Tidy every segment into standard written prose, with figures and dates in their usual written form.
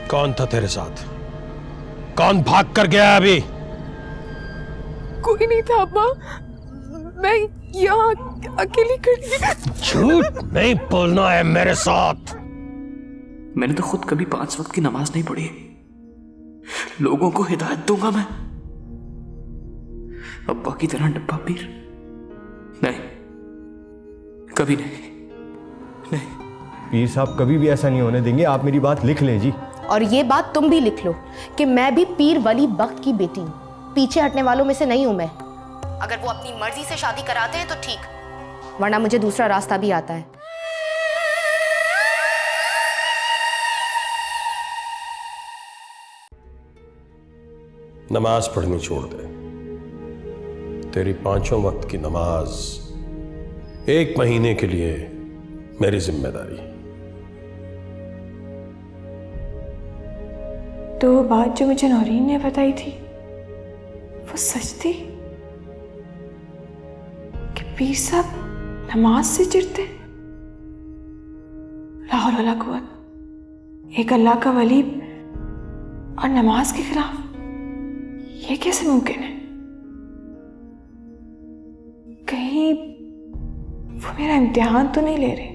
कौन था तेरे साथ? कौन भाग कर गया अभी? कोई नहीं था अब्बा, मैं यहाँ अकेली खड़ी। झूठ नहीं बोलना है मेरे साथ। मैंने तो खुद कभी 5 वक्त की नमाज नहीं पढ़ी। लोगों को हिदायत दूंगा मैं? अब्बा की तरह डब्बा पीर? नहीं, कभी नहीं, नहीं। पीर साहब कभी भी ऐसा नहीं होने देंगे। आप मेरी बात लिख लें जी। और ये बात तुम भी लिख लो कि मैं भी पीर वली बख्त की बेटी हूँ, पीछे हटने वालों में से नहीं हूं मैं। अगर वो अपनी मर्जी से शादी कराते हैं तो ठीक, वरना मुझे दूसरा रास्ता भी आता है। नमाज पढ़नी छोड़ दे। तेरी 5 वक्त की नमाज 1 महीने के लिए मेरी जिम्मेदारी। तो वो बात जो मुझे नौरीन ने बताई थी वो सच थी कि पीर साहब नमाज से चिढ़ते? ला हौला वला कुव्वत, एक अल्लाह का वली और नमाज के खिलाफ, ये कैसे मुमकिन है? कहीं वो मेरा इम्तिहान तो नहीं ले रहे?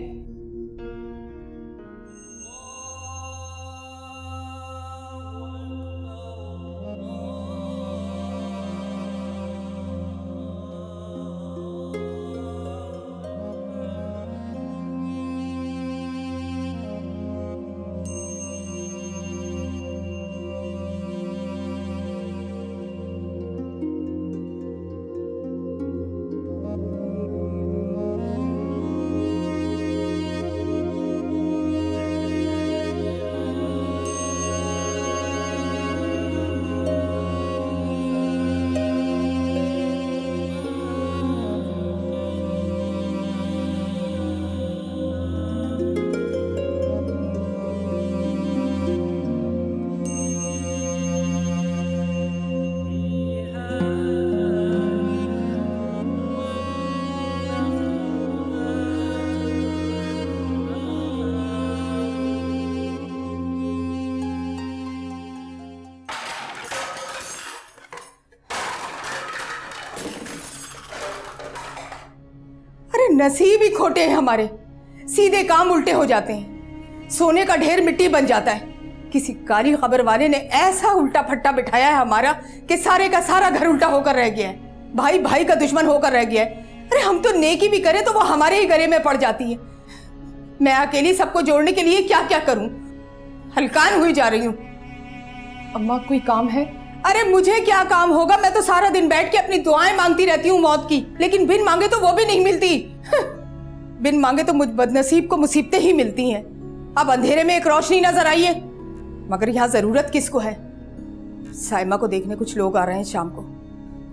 नसीब ही खोटे हैं हमारे, सीधे काम उल्टे हो जाते हैं। सोने का ढेर मिट्टी बन जाता है। किसी काली खबर वाले ने ऐसा उल्टा फट्टा बिठाया है हमारा कि सारे का सारा घर उल्टा होकर रह गया है, भाई भाई का दुश्मन होकर रह गया है। अरे हम तो नेकी भी करें तो वो हमारे ही गले में पड़ जाती है। मैं अकेली सबको जोड़ने के लिए क्या क्या करूं, हलकान हुई जा रही हूं। अम्मा कोई काम है? अरे मुझे क्या काम होगा, मैं तो सारा दिन बैठ के अपनी दुआएं मांगती रहती हूँ मौत की, लेकिन बिन मांगे तो वो भी नहीं मिलती। बिन मांगे तो मुझ बदनसीब को मुसीबतें ही मिलती हैं। अब अंधेरे में एक रोशनी नजर आई है, मगर यहाँ जरूरत किसको है? साइमा को देखने कुछ लोग आ रहे हैं शाम को।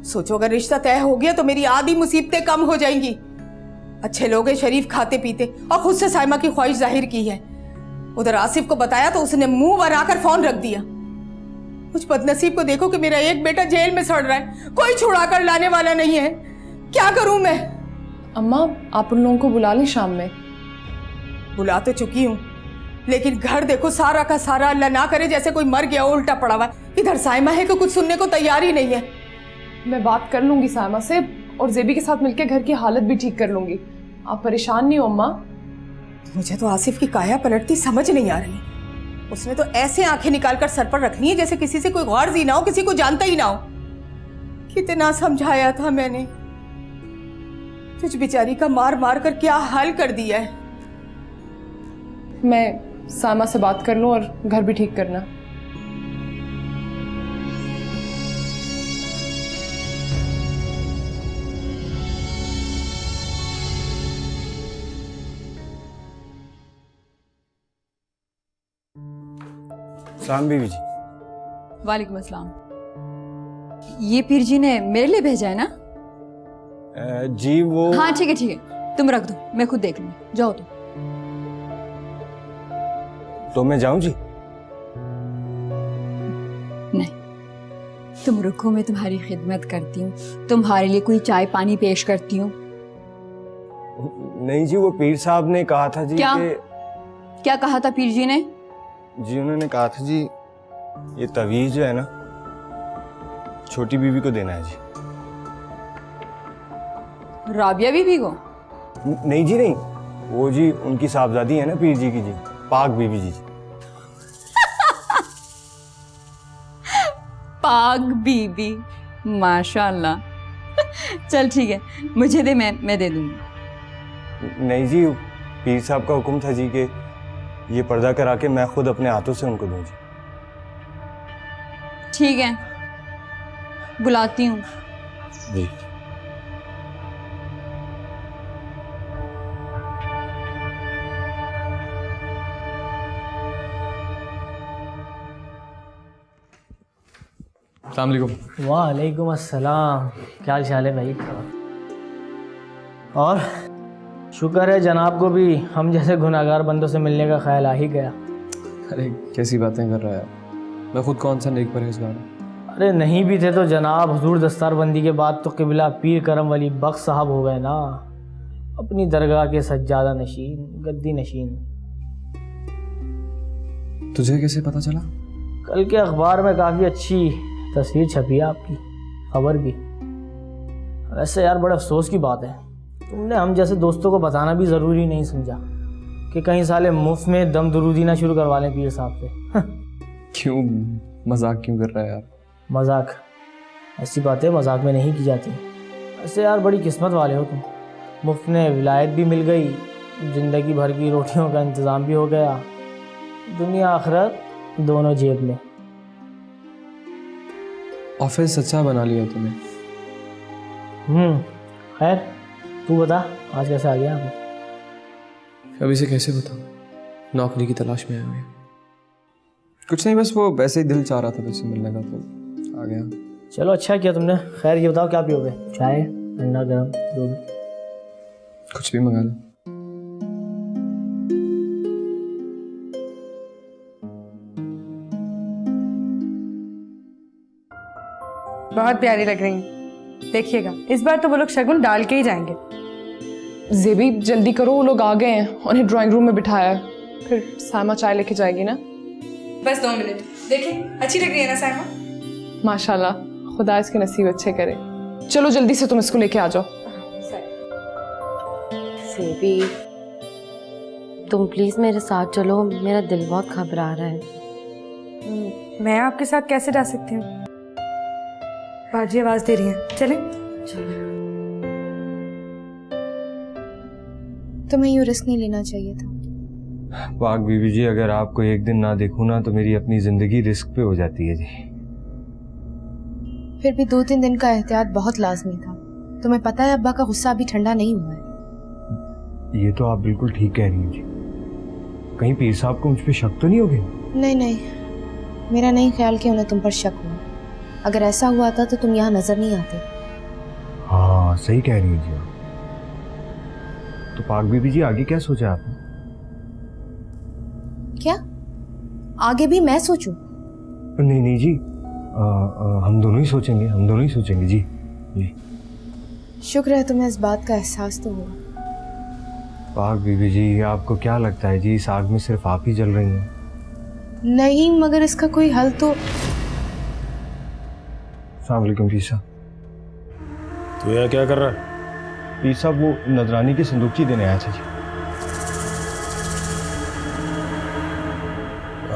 सोचो अगर रिश्ता तय हो गया तो मेरी आधी मुसीबतें कम हो जाएंगी। अच्छे लोग हैं, शरीफ खाते पीते, और खुद से साइमा की ख्वाहिश जाहिर की है। उधर आसिफ को बताया तो उसने मुंह बनाकर फोन रख दिया। कुछ बदनसीब को देखो कि मेरा एक बेटा जेल में सड़ रहा है, कोई छुड़ा कर लाने वाला नहीं है। क्या करूं मैं? अम्मा आप उन लोगों को बुला लें शाम में। बुला तो चुकी हूं, लेकिन घर देखो सारा का सारा, अल्लाह ना करे जैसे कोई मर गया उल्टा पड़ा हुआ। इधर साइमा है कि कुछ सुनने को तैयार ही नहीं है। मैं बात कर लूंगी साइमा से और जेबी के साथ मिलकर घर की हालत भी ठीक कर लूंगी। आप परेशान नहीं हो अम्मा। मुझे तो आसिफ की काया पलटती समझ नहीं आ रही। उसने तो ऐसे आंखें निकालकर सर पर रखनी है जैसे किसी से कोई गौर ही ना हो, किसी को जानता ही ना हो। कितना समझाया था मैंने, तुझ बेचारी का मार मार कर क्या हाल कर दिया है। मैं साइमा से बात कर लूं और घर भी ठीक करना। सलाम बीवी जी। वालेकुम अस्सलाम। ये पीर जी ने मेरे लिए भेजा है ना? जी वो। हाँ ठीक है, तुम रख दो, मैं खुद देख लूंगी। जाओ तुम। तो मैं जाऊं जी? नहीं, तुम रुको, मैं तुम्हारी खिदमत करती हूँ, तुम्हारे लिए कोई चाय पानी पेश करती हूँ। नहीं जी, वो पीर साहब ने कहा था जी क्या? कि... क्या कहा था पीर जी ने? जी उन्होंने कहा था जी ये तवीज़ जो है ना छोटी बीवी को देना है जी। राबिया बीबी को? नहीं जी नहीं, वो जी उनकी साहबजादी है ना पीर जी की जी, पाक बीबी जी। पाक बीबी, माशाल्लाह। चल ठीक है, मुझे दे, मैं दे दूंगी। नहीं जी, पीर साहब का हुक्म था जी कि ये पर्दा करा के मैं खुद अपने हाथों से उनको दूं जी। ठीक है, बुलाती हूँ। जी अस्सलाम वालेकुम। वालेकुम अस्सलाम। क्या हाल चाल है भाई? और शुक्र है जनाब को भी हम जैसे गुनाहगार बंदों से मिलने का ख्याल आ ही गया। अरे कैसी बातें कर रहा है, मैं खुद कौन सा नेक परहेज़गार हूँ। अरे नहीं भी थे तो जनाब हुजूर दस्तारबंदी के बाद तो किबला पीर करम वली बख्श साहब हो गए ना, अपनी दरगाह के सज्जादा नशीन, गद्दी नशीन। तुझे कैसे पता चला? कल के अखबार में काफ़ी अच्छी तस्वीर छपी है आपकी, खबर भी। वैसे यार बड़े अफसोस की बात है, तुमने हम जैसे दोस्तों को बताना भी ज़रूरी नहीं समझा कि कहीं साले मुफ्त में दम दुरूदी ना शुरू करवा लें पीर साहब से। क्यों मजाक क्यों कर रहा है यार? मजाक? ऐसी बातें मजाक में नहीं की जाती। ऐसे यार बड़ी किस्मत वाले हो तुम, मुफ्त में विलायत भी मिल गई, ज़िंदगी भर की रोटियों का इंतज़ाम भी हो गया, दुनिया आखिरत दोनों जेब में। ऑफिस अच्छा बना लिया तूने। खैर तू बता आज कैसे आ गया आप? अभी से कैसे बताऊँ, नौकरी की तलाश में आया हूँ। कुछ नहीं, बस वो वैसे ही दिल चाह रहा था तुझसे मिलने का तो आ गया। चलो अच्छा किया तुमने। खैर ये बताओ क्या पियोगे? चाय, अंडा गरम, दूध? कुछ भी मंगा लो। बहुत प्यारी लग रही हैं। देखिएगा इस बार तो वो लोग शगुन डाल के ही जाएंगे। ज़ेबी जल्दी करो, वो लोग आ गए हैं, उन्हें ड्राइंग रूम में बिठाया है, फिर साइमा चाय लेके जाएगी ना। बस 2 मिनट। देखिए अच्छी लग रही है ना साइमा? माशाल्लाह, खुदा इसके नसीब अच्छे करे। चलो जल्दी से तुम इसको लेके आ जाओ। ज़ेबी तुम प्लीज़ मेरे साथ चलो, मेरा दिल बहुत घबरा रहा है। मैं आपके साथ कैसे जा सकती हूँ? बाजी आवाज़ दे रही हैं, चलें? तुम्हें यूँ रिस्क नहीं लेना चाहिए था। पाक बीबी जी, अगर आपको एक दिन ना देखूं ना तो मेरी अपनी ज़िंदगी रिस्क पे हो जाती है जी। फिर भी 2-3 दिन का एहतियात बहुत लाजमी था। तुम्हें पता है अब्बा का गुस्सा अभी ठंडा नहीं हुआ है। ये तो आप बिल्कुल ठीक कह रही हैं जी। कहीं पीर साहब को मुझ पे शक तो नहीं हो गया? नहीं नहीं, मेरा नहीं ख्याल कि उन्हें तुम पर शक हुआ। अगर ऐसा हुआ था तो तुम यहाँ नजर नहीं आते। हाँ सही कह रही हैं जी। तो पाक बीबी जी आगे क्या सोचा आपने? क्या आगे भी मैं सोचूं? नहीं नहीं जी, हम दोनों ही सोचेंगे, हम दोनों ही सोचेंगे जी। जी शुक्र है तुम्हें इस बात का एहसास तो हुआ। पाक बीबी जी, आपको क्या लगता है जी इस आग में सिर्फ आप ही जल रही हैं? नहीं, मगर इसका कोई हल तो। अस्सलाम वालेकुम पीर साहब। तू यहाँ क्या कर रहा है? पीर साहब वो नजरानी की संदूकची देने आया था जी।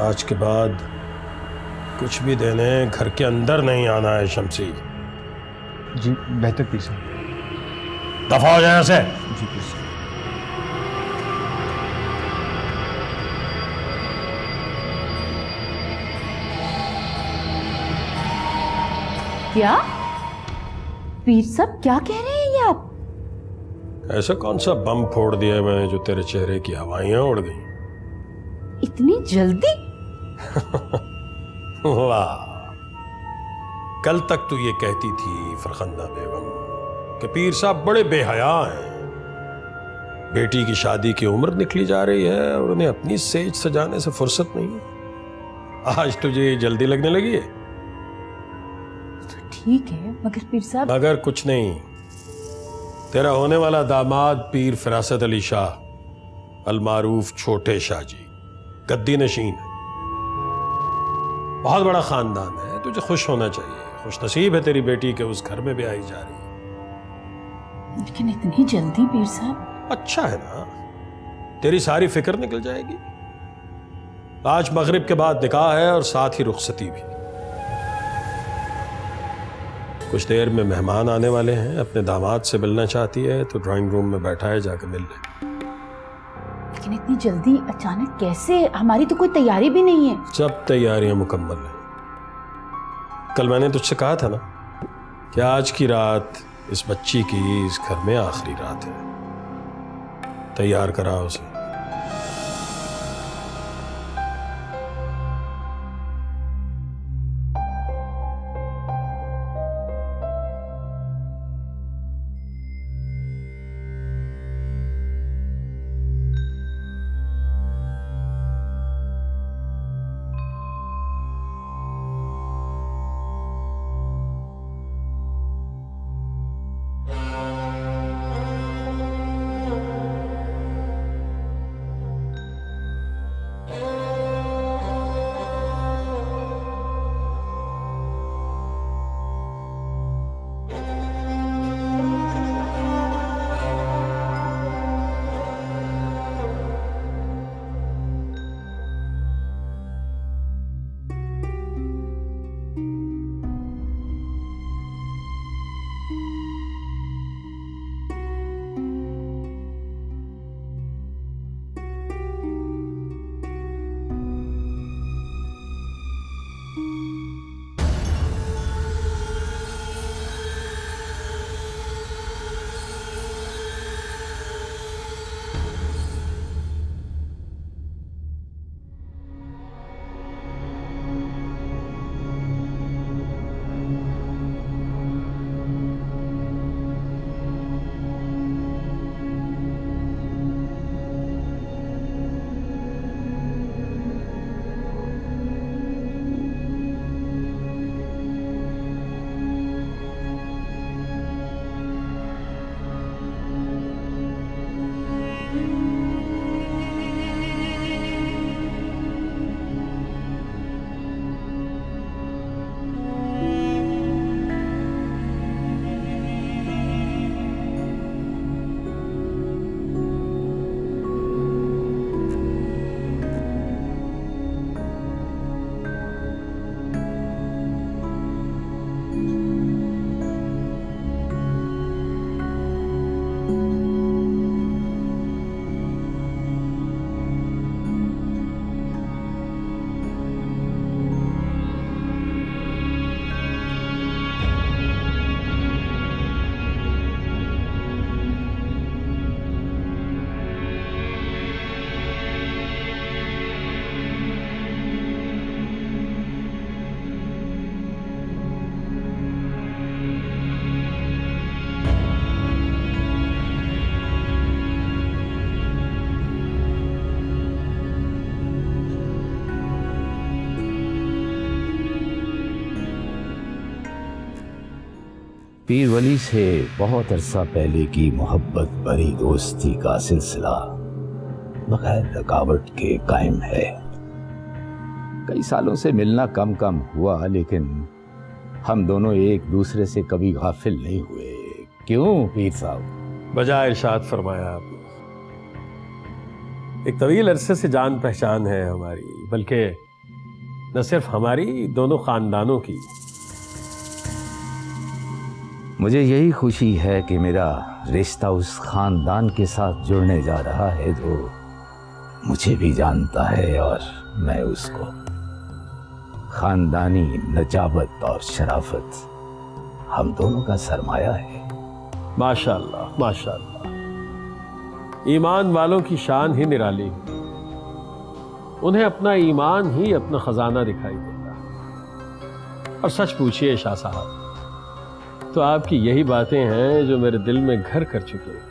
आज के बाद कुछ भी देने घर के अंदर नहीं आना है शमसी। जी बेहतर पीर साहब। दफा हो जाए यहाँ से। जी पीर साहब। क्या पीर साहब क्या कह रहे हैं ये आप? ऐसा कौन सा बम फोड़ दिया है मैंने जो तेरे चेहरे की हवाइयां उड़ गई? इतनी जल्दी? वाह, कल तक तो ये कहती थी फरखंदा बेगम कि पीर साहब बड़े बेहया हैं, बेटी की शादी की उम्र निकली जा रही है और उन्हें अपनी सेज सजाने से फुर्सत नहीं। आज तुझे जल्दी लगने लगी है? ठीक है मगर पीर साहब। मगर कुछ नहीं, तेरा होने वाला दामाद पीर फिरासत अली शाह अलमारूफ छोटे शाह जी गद्दी नशीन है। बहुत बड़ा खानदान है, तुझे खुश होना चाहिए। खुश नसीब है तेरी बेटी के उस घर में भी आई जा रही है। लेकिन इतनी जल्दी पीर साहब? अच्छा है ना, तेरी सारी फिक्र निकल जाएगी। आज मगरिब के बाद निकाह है और साथ ही रुखसती भी। कुछ देर में मेहमान आने वाले हैं, अपने दामाद से मिलना चाहती है तो ड्राइंग रूम में बैठा है, जाकर मिल ले। लेकिन इतनी जल्दी अचानक कैसे? हमारी तो कोई तैयारी भी नहीं है। सब तैयारियां मुकम्मल हैं। कल मैंने तुझसे कहा था ना कि आज की रात इस बच्ची की इस घर में आखिरी रात है। तैयार करा उसे। पीर वली से बहुत अरसा पहले की मोहब्बत भरी दोस्ती का सिलसिला बगैर रुकावट के कायम है। कई सालों से मिलना कम कम हुआ, लेकिन हम दोनों एक दूसरे से कभी गाफिल नहीं हुए। क्यों पीर साहब? बजाय इरशाद फरमाया आपने। एक तवील अरसे से जान पहचान है हमारी, बल्कि न सिर्फ हमारी, दोनों खानदानों की। मुझे यही खुशी है कि मेरा रिश्ता उस खानदान के साथ जुड़ने जा रहा है जो मुझे भी जानता है और मैं उसको। खानदानी नजाबत और शराफत हम दोनों का सरमाया है। माशाअल्लाह माशाअल्लाह, ईमान वालों की शान ही निराली है। उन्हें अपना ईमान ही अपना खजाना दिखाई देता है। और सच पूछिए शाह साहब, तो आपकी यही बातें हैं जो मेरे दिल में घर कर चुके हैं।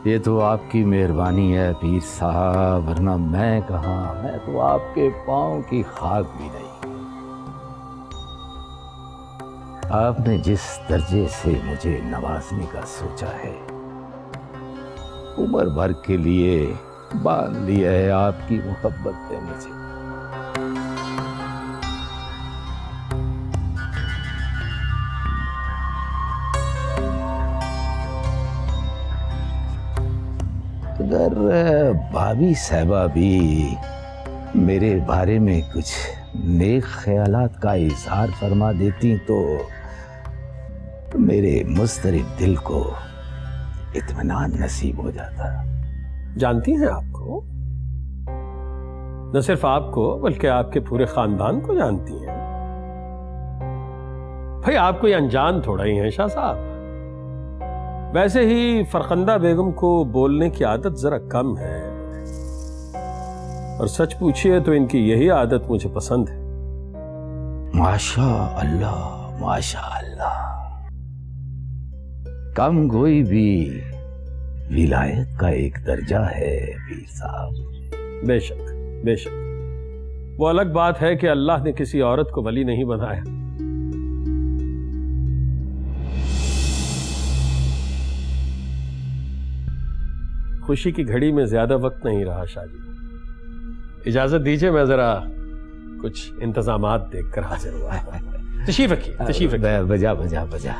ये तो आपकी मेहरबानी है पीर साहब, वरना मैं कहाँ, मैं तो आपके पांव की खाक भी नहीं। आपने जिस दर्जे से मुझे नवाजने का सोचा है, उम्र भर के लिए बांध लिया है आपकी मोहब्बत ने मुझे। अगर भाभी साहबा भी मेरे बारे में कुछ नेक ख्यालात का इजहार फरमा देती तो मेरे मुस्तरिब दिल को इत्मीनान नसीब हो जाता। जानती हैं आपको, न सिर्फ आपको बल्कि आपके पूरे खानदान को जानती हैं। भाई आप कोई अनजान थोड़ा ही हैं शाह साहब। वैसे ही फरखंदा बेगम को बोलने की आदत जरा कम है, और सच पूछिए तो इनकी यही आदत मुझे पसंद है। माशा अल्लाह, माशा अल्लाह। कम कोई भी विलायत का एक दर्जा है पीर साहब। बेशक बेशक, वो अलग बात है कि अल्लाह ने किसी औरत को वली नहीं बनाया। खुशी की घड़ी में ज्यादा वक्त नहीं रहा शाहजी, इजाजत दीजिए मैं जरा कुछ इंतजामात देखकर हाजिर हुआ। तशरीफ रखिए, तशरीफ रखिए। बजा बजा बजा।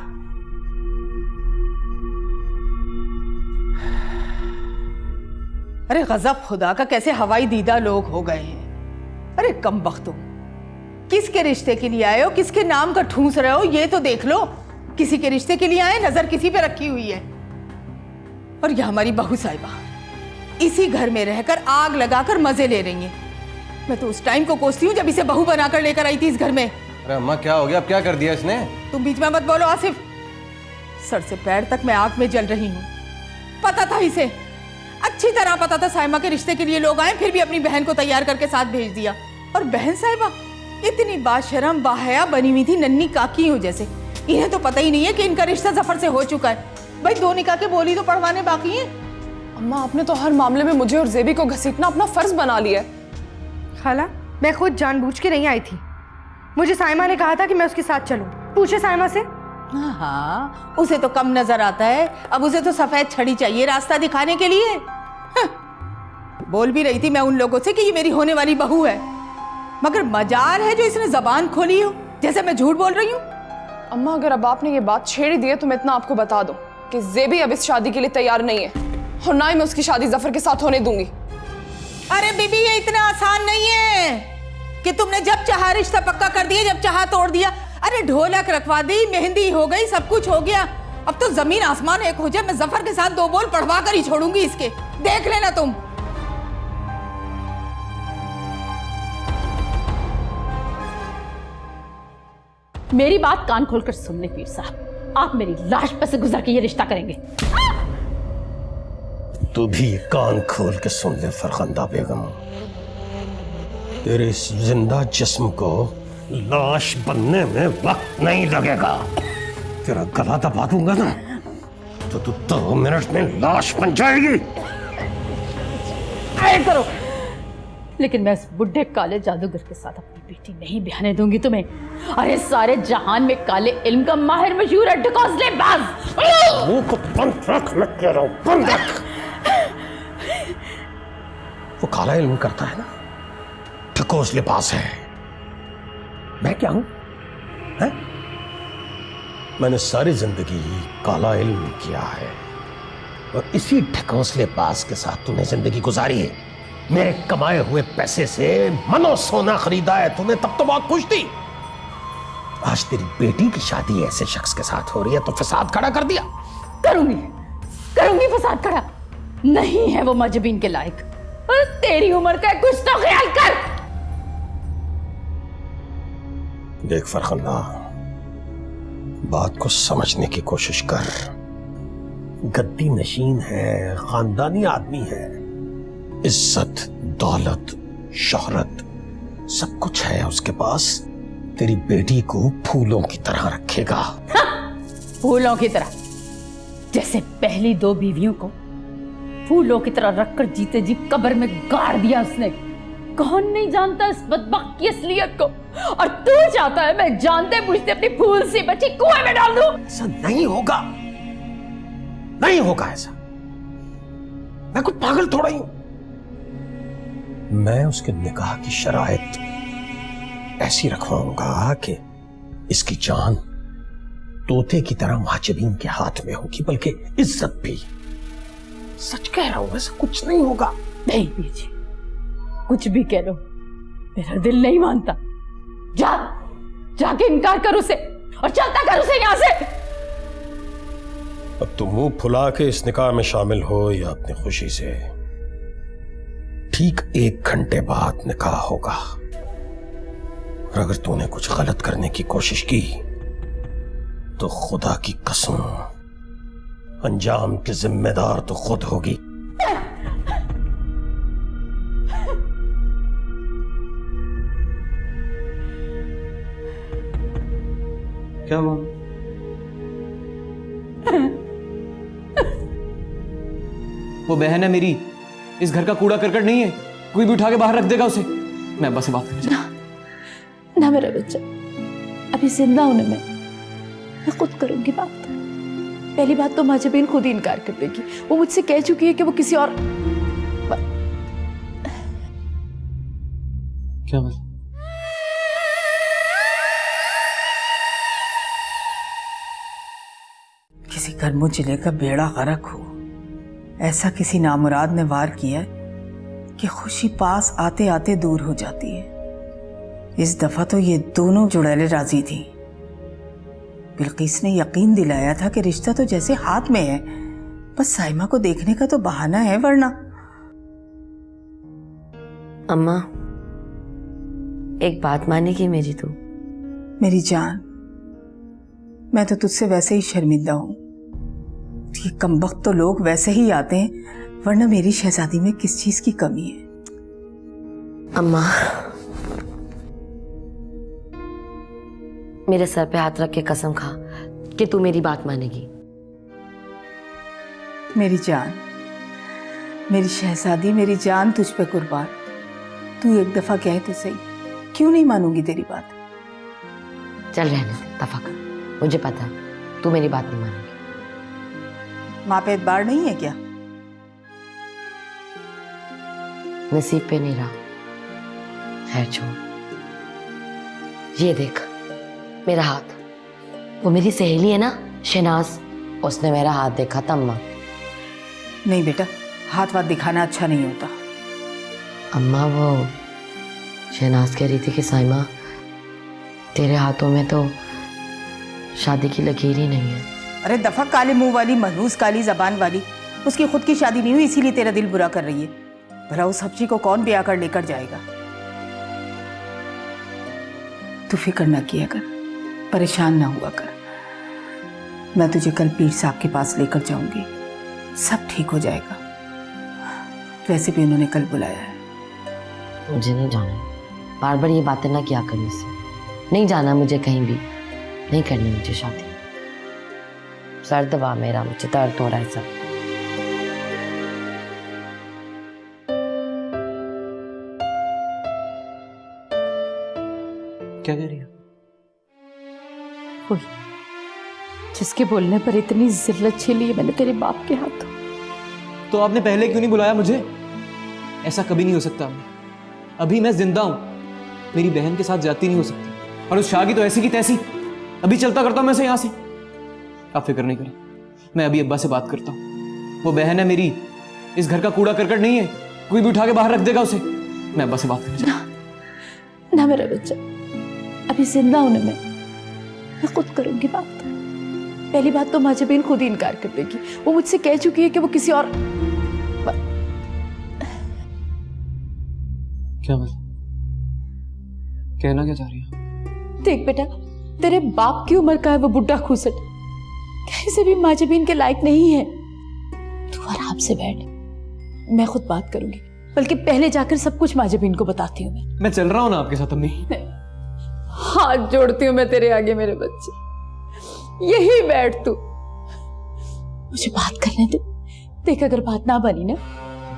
अरे गजब खुदा का, कैसे हवाई दीदा लोग हो गए हैं। अरे कम बख्तो, किसके रिश्ते के लिए आए हो, किसके नाम का ठूंस रहे हो, ये तो देख लो। किसी के रिश्ते के लिए आए, नजर किसी पे रखी हुई है। और ये हमारी बहू साहिबा इसी घर में रहकर आग लगाकर मजे ले रही हैं। मैं तो उस टाइम को कोसती हूँ जब इसे बहू बनाकर लेकर आई थी इस घर में। अरे अम्मा क्या हो गया, अब क्या कर दिया इसने? तुम बीच में मत बोलो आसिफ। सर से पैर तक मैं आग में जल रही हूँ। पता था इसे, अच्छी तरह पता था साइमा के रिश्ते के लिए लोग आए, फिर भी अपनी बहन को तैयार करके साथ भेज दिया। और बहन साहिबा इतनी बाशरम बाहया बनी हुई थी, नन्ही काकियों जैसे। इन्हें तो पता ही नहीं है कि इनका रिश्ता जफर से हो चुका है। भाई 2 निकाह के बोली तो पढ़वाने बाकी है। अम्मा आपने तो हर मामले में मुझे और जेबी को घसीटना अपना फर्ज बना लिया है। खाला, मैं खुद जानबूझ के नहीं आई थी। मुझे साइमा ने कहा था कि मैं उसके साथ चलूं। पूछे साइमा से। हाँ, उसे तो कम नजर आता है, अब उसे तो सफेद छड़ी चाहिए रास्ता दिखाने के लिए। बोल भी रही थी मैं उन लोगों से कि ये मेरी होने वाली बहू है, मगर मजाल है जो इसने जबान खोली हो, जैसे मैं झूठ बोल रही हूँ। अम्मा अगर अब आपने ये बात छेड़ दी है तो मैं इतना आपको बता दूं कि जेबी अब इस शादी के लिए तैयार नहीं है, और ना ही मैं उसकी शादी जफर के साथ होने दूंगी। अरे बीबी, ये इतना आसान नहीं है कि तुमने जब चाहा रिश्ता पक्का कर दिया, जब चाहा तोड़ दिया। अरे ढोलक रखवा दी, मेहंदी हो गई, सब कुछ हो गया। अब तो जमीन आसमान एक हो जाए, मैं जफर के साथ 2 बोल पढ़वा कर ही छोड़ूंगी इसके, देख लेना तुम। मेरी बात कान खोलकर सुन ले पीर साहब, आप मेरी लाश पर से गुजर के ये रिश्ता करेंगे। तू भी कान खोल के सुन ले फरखंदा बेगम, तेरे इस जिंदा जिस्म को लाश बनने में वक्त नहीं लगेगा। तेरा गला दबा दूंगा ना तो तू 2 मिनट में लाश बन जाएगी। करो, लेकिन मैं इस बुढ़े काले जादूगर के साथ अपनी बेटी नहीं ब्याहने दूंगी तुम्हें। अरे सारे जहान में काले इल्म का माहिर मशहूर है ढकोसलेबाज। मुंह को बंद रख, मैं कह रहा हूं बंद रख। वो काला इल्म करता है ना, ढकोसलेबाज है। मैं क्या हूं? है? मैंने सारी जिंदगी काला इल्म किया है, और इसी ढकोसलेबाज के साथ तूने जिंदगी गुजारी है। मेरे कमाए हुए पैसे से मनो सोना खरीदा है तूने, तब तो बहुत खुश थी। आज तेरी बेटी की शादी ऐसे शख्स के साथ हो रही है तो फसाद खड़ा कर दिया। करूंगी फसाद खड़ा। नहीं है वो मजबीन के लायक। तेरी उम्र का कुछ तो ख्याल कर। देख फरखंदा, बात को समझने की कोशिश कर। गद्दी नशीन है, खानदानी आदमी है, इज्जत, दौलत, शोहरत सब कुछ है उसके पास। तेरी बेटी को फूलों की तरह रखेगा। फूलों की तरह? जैसे पहली 2 बीवियों को फूलों की तरह रखकर जीते जी कब्र में गाड़ दिया उसने। कौन नहीं जानता इस बदबख्त की असलियत को? और तू चाहता है मैं जानते पूछते अपनी फूल सी बच्ची कुएं में डाल दूं? ऐसा नहीं होगा, नहीं होगा ऐसा। मैं कोई पागल थोड़ा ही हूं। मैं उसके निकाह की शराइत ऐसी रखवाऊंगा कि इसकी जान तोते की तरह वाजिबीन के हाथ में होगी, बल्कि इज्जत भी। सच कह रहा हूँ, वैसे कुछ नहीं होगा। नहीं बीजी, कुछ भी कह लो, मेरा दिल नहीं मानता। जाके इनकार कर उसे और चलता कर उसे यहाँ से। अब तुम मुंह फुला के इस निकाह में शामिल हो या अपनी खुशी से, ठीक 1 घंटे बाद निकाह होगा। और अगर तूने कुछ गलत करने की कोशिश की तो खुदा की कसम, अंजाम की जिम्मेदार तो खुद होगी। क्या हुआ? वो बहन है मेरी, इस घर का कूड़ा करकट नहीं है, कोई भी उठा के बाहर रख देगा उसे। मैं अब्बा से बात करने जा। ना मेरा बच्चा, अभी जिंदा होने में मैं खुद करूंगी बात। पहली बात तो माजबीन खुद ही इनकार कर देगी। वो मुझसे कह चुकी है कि वो किसी और क्या मतलब? किसी कर्मो जिले का बेड़ा गर्क हो, ऐसा किसी नामुराद ने वार किया कि खुशी पास आते आते दूर हो जाती है। इस दफा तो ये दोनों जुड़ैले राजी थी। बिल्किस ने यकीन दिलाया था कि रिश्ता तो जैसे हाथ में है, बस साइमा को देखने का तो बहाना है, वरना। अम्मा, एक बात मानेगी मेरी? तो मेरी जान, मैं तो तुझसे वैसे ही शर्मिंदा हूं। ये कमबख्त तो लोग वैसे ही आते हैं, वरना मेरी शहजादी में किस चीज की कमी है? अम्मा, मेरे सर पे हाथ रख के कसम खा कि तू मेरी बात मानेगी। मेरी जान, मेरी शहजादी, मेरी जान तुझ पे कुर्बान। तू एक दफा कहे तो सही, क्यों नहीं मानूंगी तेरी बात? चल रहने दे, दफा कर। मुझे पता है तू मेरी बात नहीं मानेगी। माँ पे एतबार नहीं है क्या? नसीब पे नहीं रहा। खैर छोड़, ये देख मेरा हाथ। वो मेरी सहेली है ना शहनाज, उसने मेरा हाथ देखा था अम्मा। नहीं बेटा, हाथ वाथ दिखाना अच्छा नहीं होता। अम्मा, वो शहनाज कह रही थी कि साइमा, तेरे हाथों में तो शादी की लकीर ही नहीं है। अरे दफा काले मुंह वाली, मनहूस काली जबान वाली। उसकी खुद की शादी नहीं हुई, इसीलिए तेरा दिल बुरा कर रही है। भला उस हफ्ची को कौन ब्याह कर लेकर जाएगा? तू फिक्र ना किया कर, परेशान ना हुआ कर। मैं तुझे कल पीर साहब के पास लेकर जाऊंगी, सब ठीक हो जाएगा। वैसे भी उन्होंने कल बुलाया है। मुझे नहीं जाना, बार बार ये बातें ना किया कर मुझसे। नहीं जाना मुझे कहीं भी, नहीं करनी मुझे शादी। सर दबा मेरा, मुझे दर्द हो रहा है सब। क्या कह रही हो? वही जिसके बोलने पर इतनी जिल्लत झेली है मैंने तेरे बाप के हाथों। तो आपने पहले क्यों नहीं बुलाया मुझे? ऐसा कभी नहीं हो सकता। अभी मैं जिंदा हूं, मेरी बहन के साथ जाती नहीं हो सकती। और उस शाह की तो ऐसी की तैसी, अभी चलता करता हूं मैं से यहां से। आप फिक्र नहीं करें, मैं अभी अब्बा से बात करता हूं। वो बहन है मेरी, इस घर का कूड़ा करकट नहीं है, कोई भी उठा के बाहर रख देगा उसे। मैं अब्बा से बात करता हूं। ना मेरा बच्चा, अभी जिंदा होने में मैं खुद करूंगी बात। पहली बात तो माजबीन खुद ही इनकार कर देगी। वो मुझसे कह चुकी है कि वो किसी और क्या मतलब? कहना क्या चाह रही है? देख बेटा, तेरे बाप की उम्र का है वो बुढ़ा खूसट, कहीं से भी माजबीन के लायक नहीं है। तू आराम से बैठ, मैं खुद बात करूंगी। बल्कि पहले जाकर सब कुछ माजबीन को बताती हूँ। मैं चल रहा हूँ ना आपके साथ अम्मी। हाथ जोड़ती हूँ मैं तेरे आगे मेरे बच्चे, यही बैठ तू, मुझे बात करने दे। देख अगर बात ना बनी ना,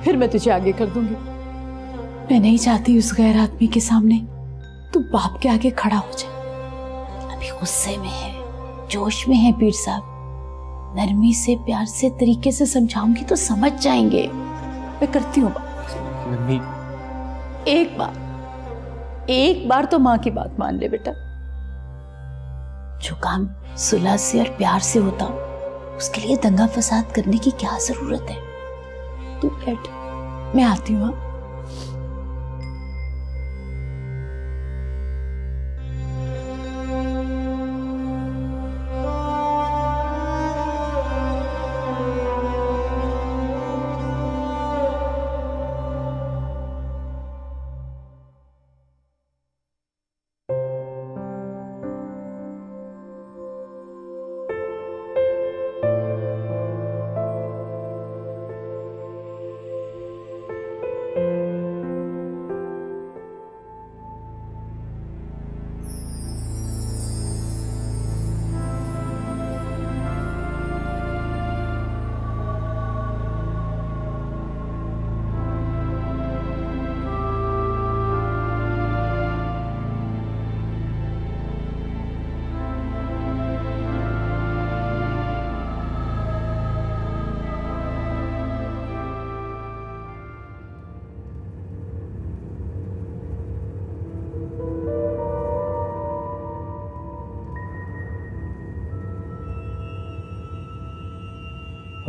फिर मैं तुझे आगे कर दूंगी। मैं नहीं चाहती उस गैर आदमी के सामने तू बाप के आगे खड़ा हो जाए। अभी गुस्से में है, जोश में है पीर साहब। नरमी से, प्यार से, तरीके से समझाऊंगी तो समझ जाएंगे। मैं करती हूँ बात। एक बार तो माँ की बात मान ले बेटा। जो काम सुलह से और प्यार से होता, उसके लिए दंगा फसाद करने की क्या जरूरत है? तू बैठ, मैं आती हूँ। हाँ?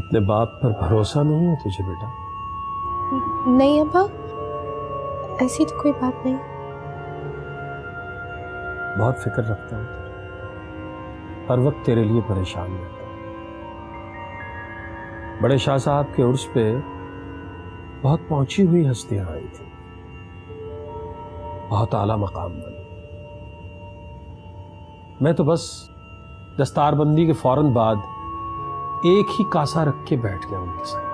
अपने बाप पर भरोसा नहीं है तुझे बेटा? नहीं अब्बा, ऐसी तो कोई बात नहीं। बहुत फिक्र रखता हूँ तुझे, हर वक्त तेरे लिए परेशान रहता हूँ। बड़े शाह साहब के उर्स पे बहुत पहुंची हुई हस्तियां आई थी, बहुत आला मकाम बने। मैं तो बस दस्तारबंदी के फौरन बाद एक ही कासा रख के बैठ गया उनके साथ।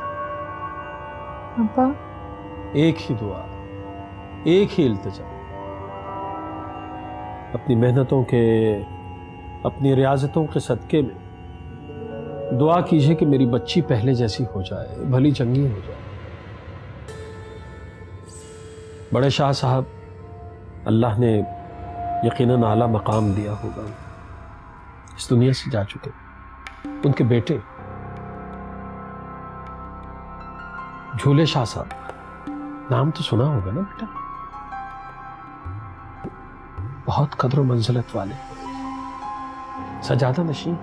अब्बा, एक ही दुआ, एक ही इल्तिजा। अपनी मेहनतों के, अपनी रियाजतों के सदके में दुआ कीजिए कि मेरी बच्ची पहले जैसी हो जाए, भली चंगी हो जाए। बड़े शाह साहब, अल्लाह ने यकीनन आला मकाम दिया होगा, इस दुनिया से जा चुके। उनके बेटे झूले शाह साहब, नाम तो सुना होगा ना बेटा? बहुत कद्र मंजिलत वाले, सजादा नशीं,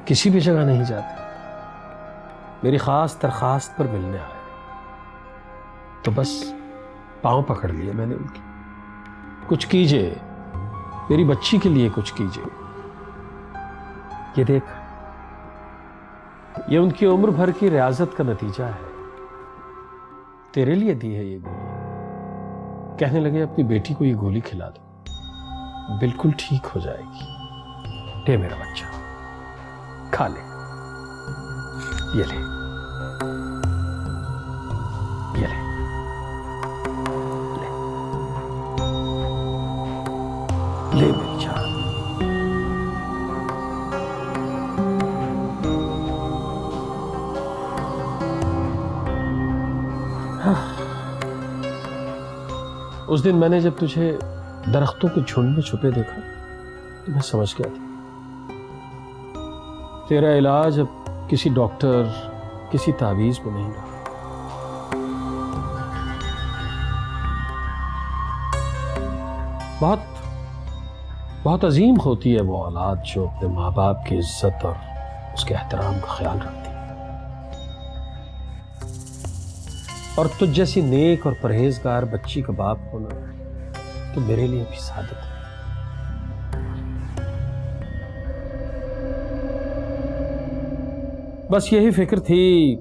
किसी भी जगह नहीं जाते। मेरी खास दरखास्त पर मिलने आए तो बस पांव पकड़ लिए मैंने उनकी। कुछ कीजिए, मेरी बच्ची के लिए कुछ कीजिए। ये देख, ये उनकी उम्र भर की रियाजत का नतीजा है। तेरे लिए दी है ये गोली। कहने लगे अपनी बेटी को ये गोली खिला दो, बिल्कुल ठीक हो जाएगी। ले मेरा बच्चा, खा ले, ये ले, ये ले, ले मेरी जान। उस दिन मैंने जब तुझे दरख्तों के झुंड में छुपे देखा तो मैं समझ गया था तेरा इलाज अब किसी डॉक्टर, किसी तावीज में नहीं रहा। बहुत बहुत अजीम होती है वो औलाद जो अपने माँ बाप की इज्जत और उसके एहतराम का ख्याल रखती है। और तुझ जैसी नेक और परहेजगार बच्ची का बाप होना तो मेरे लिए भी साबित है। बस यही फिक्र थी,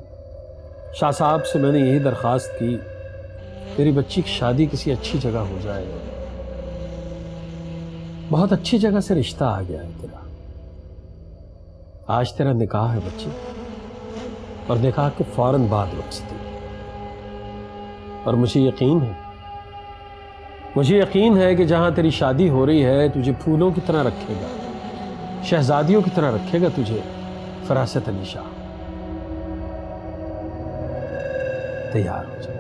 शाह साहब से मैंने यही दरखास्त की, तेरी बच्ची की शादी किसी अच्छी जगह हो जाए। बहुत अच्छी जगह से रिश्ता आ गया है तेरा। आज तेरा निकाह है बच्ची, और निकाह के फौरन बाद रुखसती। और मुझे यकीन है कि जहां तेरी शादी हो रही है तुझे फूलों की तरह रखेगा, शहजादियों की तरह रखेगा तुझे फरासत अली शाह। तैयार हो जा।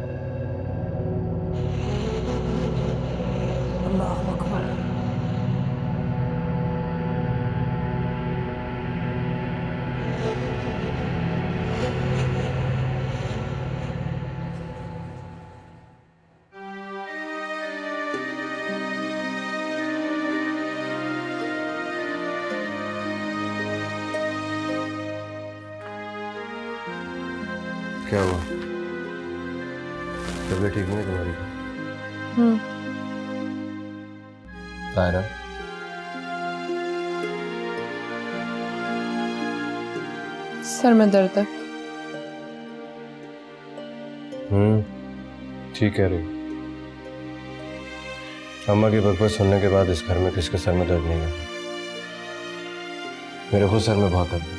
अल्लाह अकबर। क्या हुआ? तबीयत ठीक नहीं है तुम्हारी? तायरा, सर में दर्द है। ठीक कह रही। अम्मा की बकवास सुनने के बाद इस घर में किसके सर में दर्द नहीं है? मेरे खुद सर में बहुत दर्द है।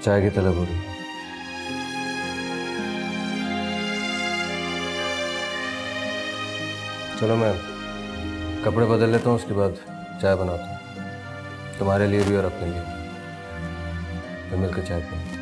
चाय की तलब हो रही है। चलो मैं कपड़े बदल लेता हूँ, उसके बाद चाय बनाता हूँ तुम्हारे लिए भी और अपने लिए। तो मिलकर चाय पिएंगे।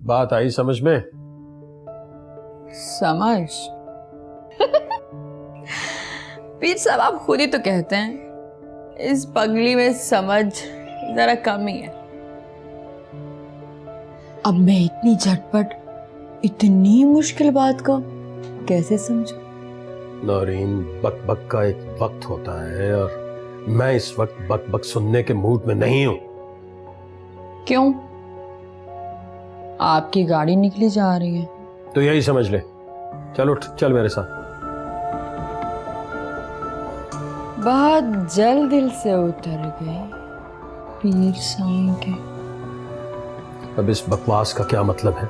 बात आई समझ में? समझ? पीर साहब आप खुद ही तो कहते हैं इस पगली में समझ जरा कम ही है। अब मैं इतनी झटपट इतनी मुश्किल बात को कैसे समझूं? नौरीन, बक बक का एक वक्त होता है और मैं इस वक्त बक बक सुनने के मूड में नहीं हूं। क्यों? आपकी गाड़ी निकली जा रही है तो यही समझ ले। चल उठ, चल मेरे साथ। बहुत जल्द दिल से उतर गए पीर साईं के। अब इस बकवास का क्या मतलब है?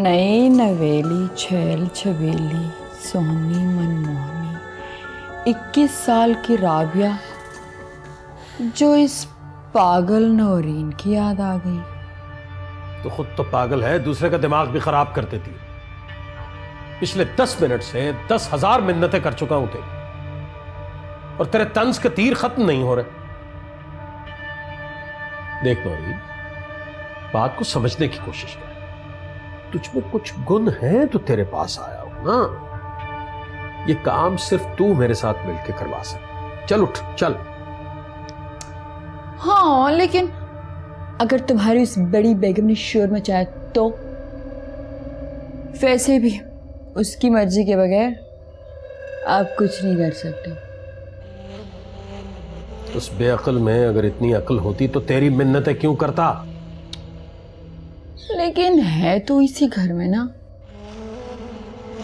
नई नवेली छैल छबेली सोहनी मनमोहनी 21 साल की राबिया जो इस पागल नौरीन की याद आ गई। तो खुद तो पागल है, दूसरे का दिमाग भी खराब कर देती है। पिछले 10 मिनट से 10,000 मिन्नतें कर चुका हूं तेरी, और तेरे तंज के तीर खत्म नहीं हो रहे। देख नौरीन, बात को समझने की कोशिश कर। तुझ में कुछ गुण है तो तेरे पास आया हूं ना। ये काम सिर्फ तू मेरे साथ मिलकर करवा सकती। चल उठ, चल। हाँ, लेकिन अगर तुम्हारी उस बड़ी बेगम ने शोर मचाया तो? वैसे भी उसकी मर्जी के बगैर आप कुछ नहीं कर सकते। उस बेअक्ल में अगर इतनी अक्ल होती तो तेरी मिन्नतें क्यों करता? लेकिन है तो इसी घर में ना।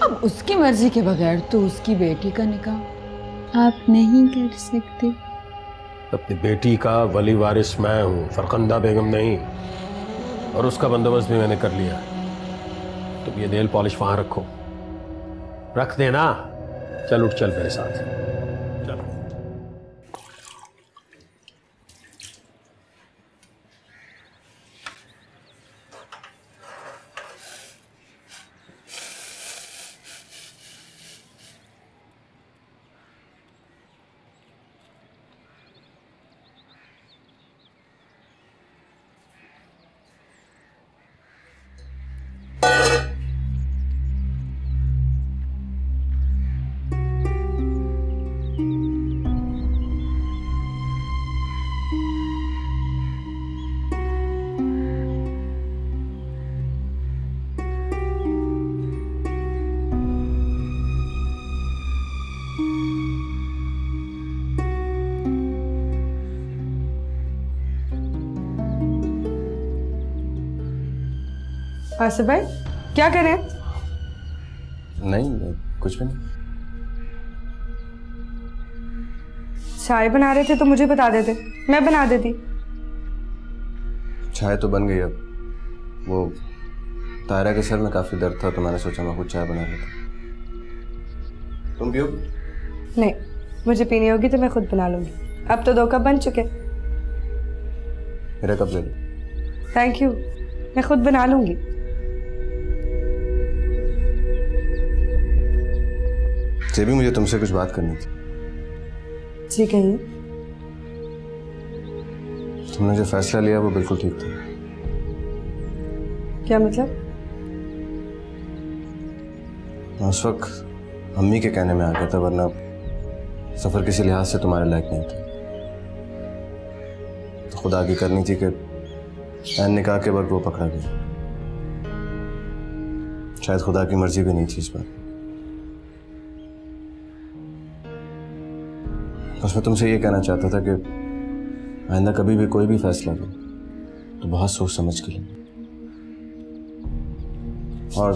अब उसकी मर्जी के बगैर तो उसकी बेटी का निकाह आप नहीं कर सकते। अपनी बेटी का वली वारिस मैं हूं, फरखंदा बेगम नहीं। और उसका बंदोबस्त भी मैंने कर लिया। तुम ये नेल पॉलिश वहां रखो, रख देना। चल उठ, चल मेरे साथ। चल। आसिफ भाई क्या कर रहे हैं? नहीं, कुछ भी नहीं। चाय बना रहे थे तो मुझे बता देते, मैं बना देती। चाय तो बन गई। अब वो तायरा के सर में काफी दर्द था तो मैंने सोचा मैं कुछ चाय बना लेता। तुम पियोगी? नहीं, मुझे पीनी होगी तो मैं खुद बना लूंगी। अब तो 2 कप बन चुके। मेरा कप ले लो। थैंक यू, मैं खुद बना लूंगी। भी मुझे तुमसे कुछ बात करनी थी। जी कहिए। तुमने जो फैसला लिया वो बिल्कुल ठीक था। क्या मतलब? मैं उस वक्त अम्मी के कहने में आ गया था, वरना सफर किसी लिहाज से तुम्हारे लायक नहीं था। तो खुदा की करनी थी कि ऐन निकाह के वक्त वो पकड़ा गया। शायद खुदा की मर्जी भी नहीं थी इस बार। बस मैं तुमसे ये कहना चाहता था कि आइंदा कभी भी कोई भी फैसला लो तो बहुत सोच समझ के लें, और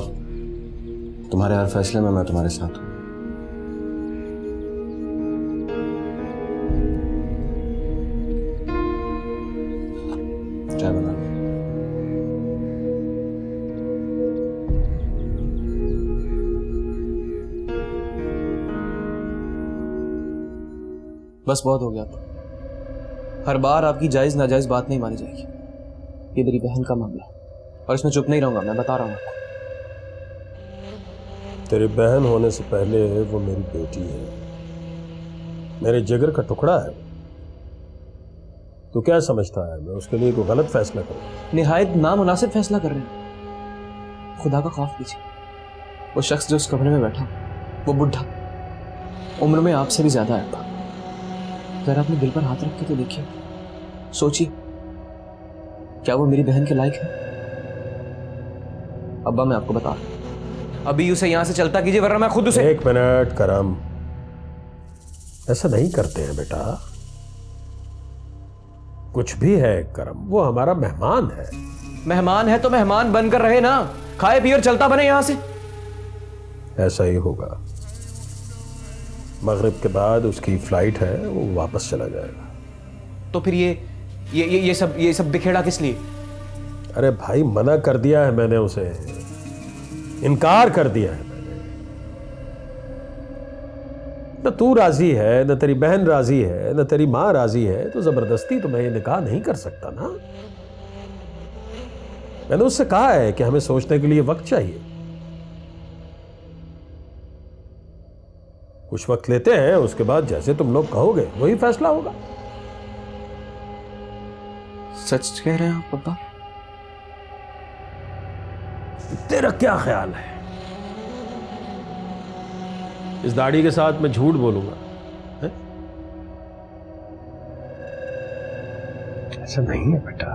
तुम्हारे हर फैसले में मैं तुम्हारे साथ हूं। चाय बना लो। बस बहुत हो गया। हर बार आपकी जायज नाजायज बात नहीं मानी जाएगी। ये मेरी बहन का मामला है और इसमें चुप नहीं रहूंगा। मैं बता रहा हूं आपको। तेरी बहन होने से पहले वो मेरी बेटी है, मेरे जिगर का टुकड़ा है। तू क्या समझता है मैं उसके लिए कोई गलत फैसला करूं? निहायत नामुनासिब फैसला कर रहे हैं। खुदा का खौफ कीजिए। वो शख्स जो उस कमरे में बैठा, वो बुढ़ा, उम्र में आपसे भी ज्यादा है। जरा अपने दिल पर हाथ रख के तो देखिए, सोचिए, क्या वो मेरी बहन के लायक है? अब्बा मैं आपको बता रहा हूं, अभी उसे यहां से चलता कीजिए, वरना मैं खुद उसे। 1 मिनट करम, ऐसा नहीं करते हैं बेटा। कुछ भी है करम, वो हमारा मेहमान है। मेहमान है तो मेहमान बनकर रहे ना, खाए पिए और चलता बने यहां से। ऐसा ही होगा। मगरिब के बाद उसकी फ्लाइट है, वो वापस चला जाएगा। तो फिर ये सब बिखेड़ा किस लिए? अरे भाई, मना कर दिया है मैंने उसे, इनकार कर दिया है मैंने। न तू राजी है, न तेरी बहन राजी है, न तेरी मां राजी है, तो जबरदस्ती तो मैं ये निकाह नहीं कर सकता ना। मैंने उससे कहा है कि हमें सोचने के लिए वक्त चाहिए। कुछ वक्त लेते हैं, उसके बाद जैसे तुम लोग कहोगे वही फैसला होगा। सच कह रहे हैं आप पापा? तेरा क्या ख्याल है? इस दाढ़ी के साथ मैं झूठ बोलूंगा है? ऐसा नहीं है बेटा,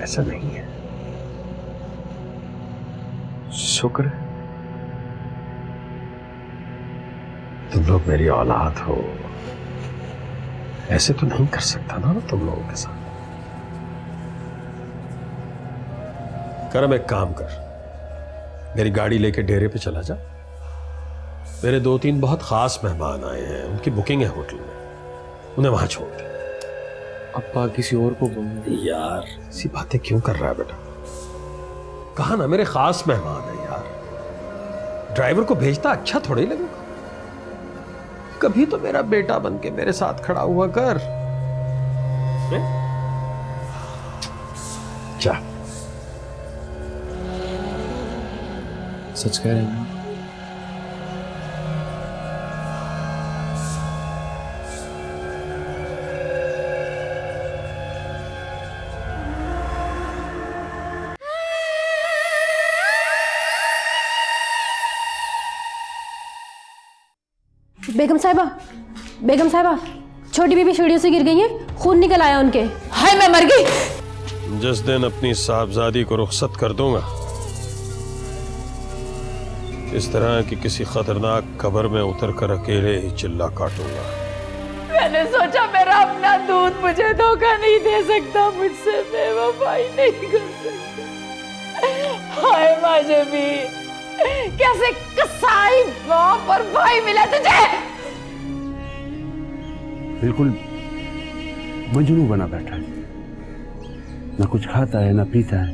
ऐसा नहीं है। शुक्र है तुम लोग मेरी औलाद हो। ऐसे तो नहीं कर सकता ना तुम लोगों के साथ। करम, एक काम कर, मेरी गाड़ी लेके डेरे पे चला जा। मेरे 2-3 बहुत खास मेहमान आए हैं, उनकी बुकिंग है होटल में, उन्हें वहां छोड़ दे। अब्बा किसी और को बोल। यार ऐसी बातें क्यों कर रहा है बेटा? कहा ना मेरे खास मेहमान है यार। ड्राइवर को भेजता अच्छा थोड़ा ही लगेगा। कभी तो मेरा बेटा बन के मेरे साथ खड़ा हुआ कर। क्या सच कह रहे हैं? बेगम साहिबा, छोटी बीबी सीढ़ियों से गिर गई है, खून निकल आया उनके। हाय मैं मर गई। जिस दिन अपनी साहबजादी को रुखसत कर दूंगा, इस तरह की किसी खतरनाक कब्र में उतरकर अकेले ही चिल्ला काटूंगा। मैंने सोचा मेरा अपना दूध मुझे धोखा नहीं दे सकता, मुझसे बेवफाई नहीं कर सकता। हाय मुझे भी कैसे कसाई बाप और भाई मिला तुझे। बिल्कुल मजनू बना बैठा है, ना कुछ खाता है ना पीता है,